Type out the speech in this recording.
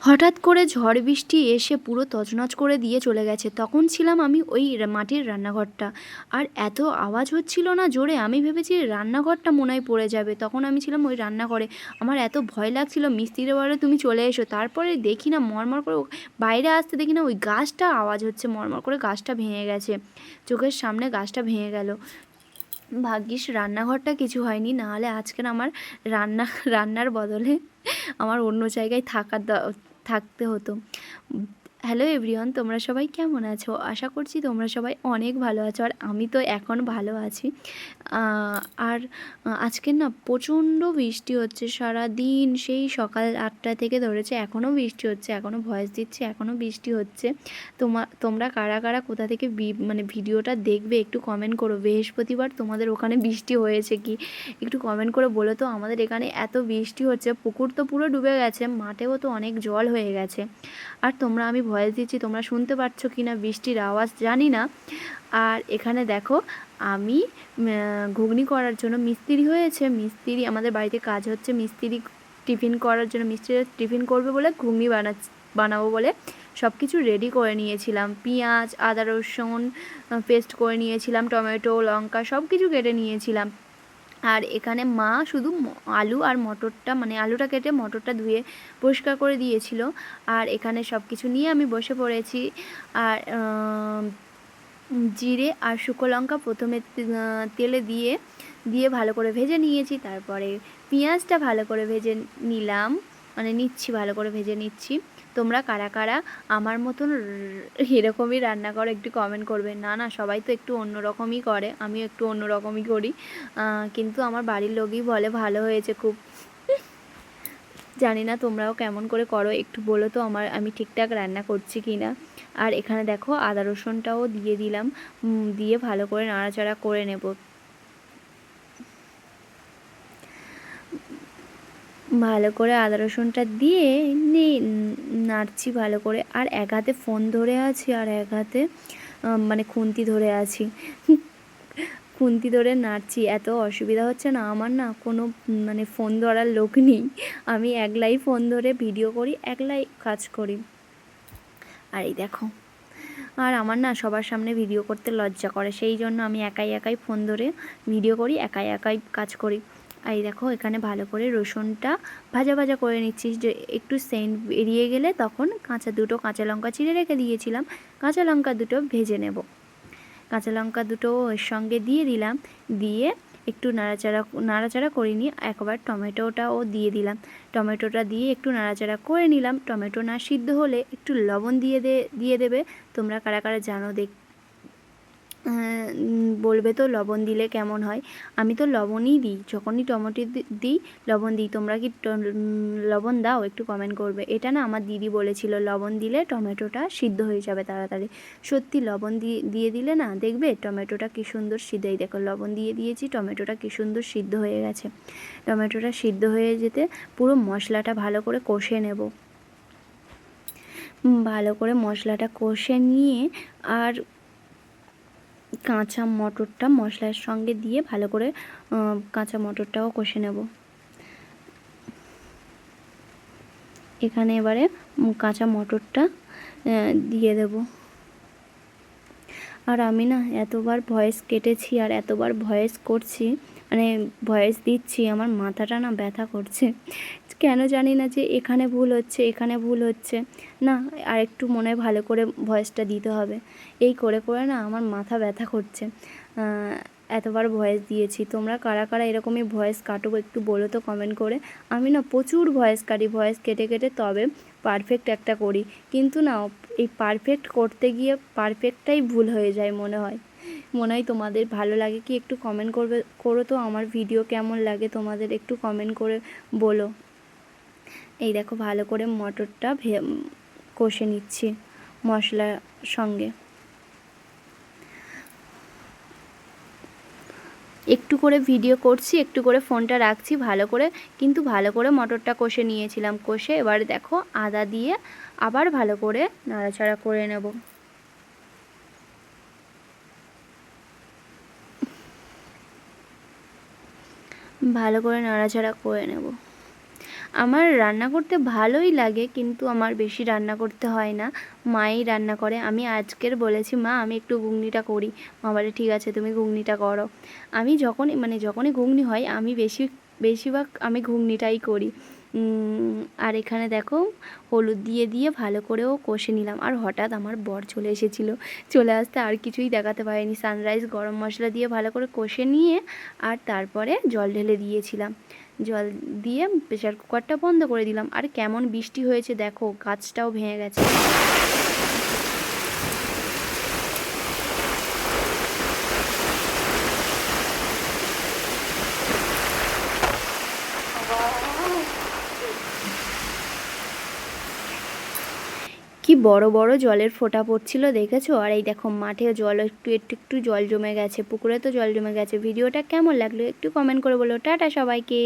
হঠাৎ করে ঝড় বৃষ্টি এসে পুরো তছনছ করে দিয়ে চলে গেছে। তখন ছিলাম আমি ওই মাটির রান্নাঘরটা, আর এত আওয়াজ হচ্ছিল না জোরে, আমি ভেবেছি রান্নাঘরটা মনে হয় পড়ে যাবে। তখন আমি ছিলাম ওই রান্নাঘরে, আমার এত ভয় লাগছিল। মিস্ত্রিরা বলে তুমি চলে এসো। তারপরে দেখি না মরমর করে বাইরে আসতে দেখি না ওই গাছটা আওয়াজ হচ্ছে, মরমর করে গাছটা ভেঙে গেছে, চোখের সামনে গাছটা ভেঙে গেল। ভাগ্যিস রান্নাঘরটা কিছু হয়নি, নাহলে আজকের আমার রান্নার বদলে আমার অন্য জায়গায় থাকতে হতো। হ্যালো এভরিওয়ান, তোমরা সবাই কেমন আছো? আশা করছি তোমরা সবাই অনেক ভালো আছো, আর আমি তো এখন ভালো আছি। আর আজকে না প্রচণ্ড বৃষ্টি হচ্ছে সারা দিন, সেই সকাল 8টা থেকে ধরেছে, এখনও বৃষ্টি হচ্ছে, এখনও ভয়েস দিচ্ছি, এখনও বৃষ্টি হচ্ছে। তোমরা কারা কারা কোথা থেকে মানে ভিডিওটা দেখবে একটু কমেন্ট করো। বৃহস্পতিবার তোমাদের ওখানে বৃষ্টি হয়েছে কি একটু কমেন্ট করে বলো তো। আমাদের এখানে এত বৃষ্টি হচ্ছে, পুকুর তো পুরো ডুবে গেছে, মাঠেও তো অনেক জল হয়ে গেছে। আর আমি ভয়েস দিচ্ছি, তোমরা শুনতে পাচ্ছ কি না বৃষ্টির আওয়াজ জানি না। আর এখানে দেখো আমি ঘুগনি করার জন্য মিস্ত্রি হয়েছে, মিস্ত্রি আমাদের বাড়িতে কাজ হচ্ছে, মিস্ত্রি টিফিন করার জন্য, মিস্ত্রিরা টিফিন করবে বলে ঘুগনি বানাবো বলে সব কিছু রেডি করে নিয়েছিলাম। পেঁয়াজ, আদা, রসুন পেস্ট করে নিয়েছিলাম, টমেটো, লঙ্কা সব কিছু কেটে নিয়েছিলাম। আর এখানে মা শুধু আলু আর মটরটা, মানে আলুটা কেটে মটরটা ধুয়ে পরিষ্কার করে দিয়েছিল। আর এখানে সব কিছু নিয়ে আমি বসে পড়েছি। আর জিরে আর শুকনো লঙ্কা প্রথমে তেলে দিয়ে ভালো করে ভেজে নিয়েছি। তারপরে পেঁয়াজটা ভালো করে ভেজে নিলাম, মানে নিচ্ছি, ভালো করে ভেজে নিচ্ছি। তোমরা কারা কারা আমার মতন এরকমই রান্না করো একটু কমেন্ট করবে। না সবাই তো একটু অন্যরকমই করে, আমিও একটু অন্যরকমই করি, কিন্তু আমার বাড়ির লোকই বলে ভালো হয়েছে খুব। জানি না তোমরাও কেমন করে করো, একটু বলো তো আমি ঠিকঠাক রান্না করছি কি না। আর এখানে দেখো আদা রসুনটাও দিয়ে দিলাম, দিয়ে ভালো করে নাড়াচাড়া করে নেব। ভালো করে আদা রসুনটা দিয়ে নাড়ছি ভালো করে। আর এক হাতে ফোন ধরে আছি, আর এক হাতে মানে খুন্তি ধরে আছি, খুন্তি ধরে নাড়ছি। এত অসুবিধা হচ্ছে না আমার, না কোনো মানে ফোন ধরার লোক নেই, আমি একলাই ফোন ধরে ভিডিও করি, একলাই কাজ করি। আর এই দেখো, আর আমার না সবার সামনে ভিডিও করতে লজ্জা করে, সেই জন্য আমি একাই ফোন ধরে ভিডিও করি, একাই কাজ করি। আর এই দেখো এখানে ভালো করে রসুনটা ভাজা করে নিচ্ছি, যে একটু সেন্ট বেরিয়ে গেলে তখন দুটো কাঁচা লঙ্কা চিড়ে রেখে দিয়েছিলাম, কাঁচা লঙ্কা দুটো ভেজে নেব। কাঁচা লঙ্কা দুটো এর সঙ্গে দিয়ে দিলাম, দিয়ে একটু নাড়াচাড়া করে নিয়ে একবার টমেটোটাও দিয়ে দিলাম। টমেটোটা দিয়ে একটু নাড়াচাড়া করে নিলাম। টমেটো না সিদ্ধ হলে একটু লবণ দিয়ে দেবে। তোমরা কারা কারা জানো বলবে তো লবণ দিলে কেমন হয়। আমি তো লবণই দিই, যখনই টমেটো দিই লবণ দিই। তোমরা কি লবণ দাও? একটু কমেন্ট করবে। এটা না আমার দিদি বলেছিল, লবণ দিলে টমেটোটা সিদ্ধ হয়ে যাবে তাড়াতাড়ি। সত্যি লবণ দিয়ে দিলে না দেখবে টমেটোটা কী সুন্দর সিদ্ধ। এই দেখো লবণ দিয়ে দিয়েছি, টমেটোটা কী সুন্দর সিদ্ধ হয়ে গেছে। টমেটোটা সিদ্ধ হয়ে যেতে পুরো মশলাটা ভালো করে কষে নেব। ভালো করে মশলাটা কষে নিয়ে আর কাঁচা মটরটা মশলার সঙ্গে দিয়ে ভালো করে কাঁচা মটরটাও কষে নেব। এখানে এবারে কাঁচা মটরটা দিয়ে দেব। আর আমি না এতবার ভয়েস কেটেছি আর এতবার ভয়েস করছি, মানে ভয়েস দিচ্ছি, আমার মাথাটা না ব্যথা করছে কেন জানি না, যে এখানে ভুল হচ্ছে না, আর একটু মনে হয় ভালো করে ভয়েসটা দিতে হবে। এই করে না আমার মাথা ব্যথা করছে, এতবার ভয়েস দিয়েছি। তোমরা কারা কারা এরকমই ভয়েস কাটো একটু বলো তো কমেন্ট করে। আমি না প্রচুর ভয়েস কাটি, ভয়েস কেটে তবে পারফেক্ট একটা করি, কিন্তু না এই পারফেক্ট করতে গিয়ে পারফেক্টটাই ভুল হয়ে যায় মনে হয়। তোমাদের ভালো লাগে কি একটু কমেন্ট করো তো। আমার ভিডিও কেমন লাগে তোমাদের একটু কমেন্ট করে বলো। এই দেখো ভালো করে মটরটা কষে নিচ্ছি মশলার সঙ্গে। একটু করে ভিডিও করছি, একটু করে ফোনটা রাখছি ভালো করে, কিন্তু ভালো করে মটরটা কষে নিয়েছিলাম। কষে এবারে দেখো আদা দিয়ে আবার ভালো করে নাড়াচাড়া করে নেব। ভালো করে নাড়াচাড়া করে নেব। আমার রান্না করতে ভালোই লাগে, কিন্তু আমার বেশি রান্না করতে হয় না, মাই রান্না করে। আমি আজকের বলেছি, মা আমি একটু ঘুগনিটা করি। মা বলে ঠিক আছে তুমি ঘুগনিটা করো। আমি যখনই ঘুগনি হয় আমি বেশিরভাগ আমি ঘুগনিটাই করি। আর এখানে দেখো হলুদ দিয়ে দিয়ে ভালো করেও কষে নিলাম। আর হঠাৎ আমার বর চলে এসেছিলো, চলে আসতে আর কিছুই দেখাতে পারিনি। সানরাইজ গরম মশলা দিয়ে ভালো করে কষে নিয়ে আর তারপরে জল ঢেলে দিয়েছিলাম। জল দিয়ে প্রেসার কুকারটা বন্ধ করে দিলাম। আর কেমন বৃষ্টি হয়েছে দেখো, গাছটাও ভেঙে গেছে। কি বড় বড় জলের ফোঁটা পড়ছিল দেখেছো? আর এই দেখো মাঠে জল একটু জল জমে গেছে, পুকুরে তো জল জমে গেছে। ভিডিওটা কেমন লাগলো একটু কমেন্ট করে বলো। টাটা সবাইকে।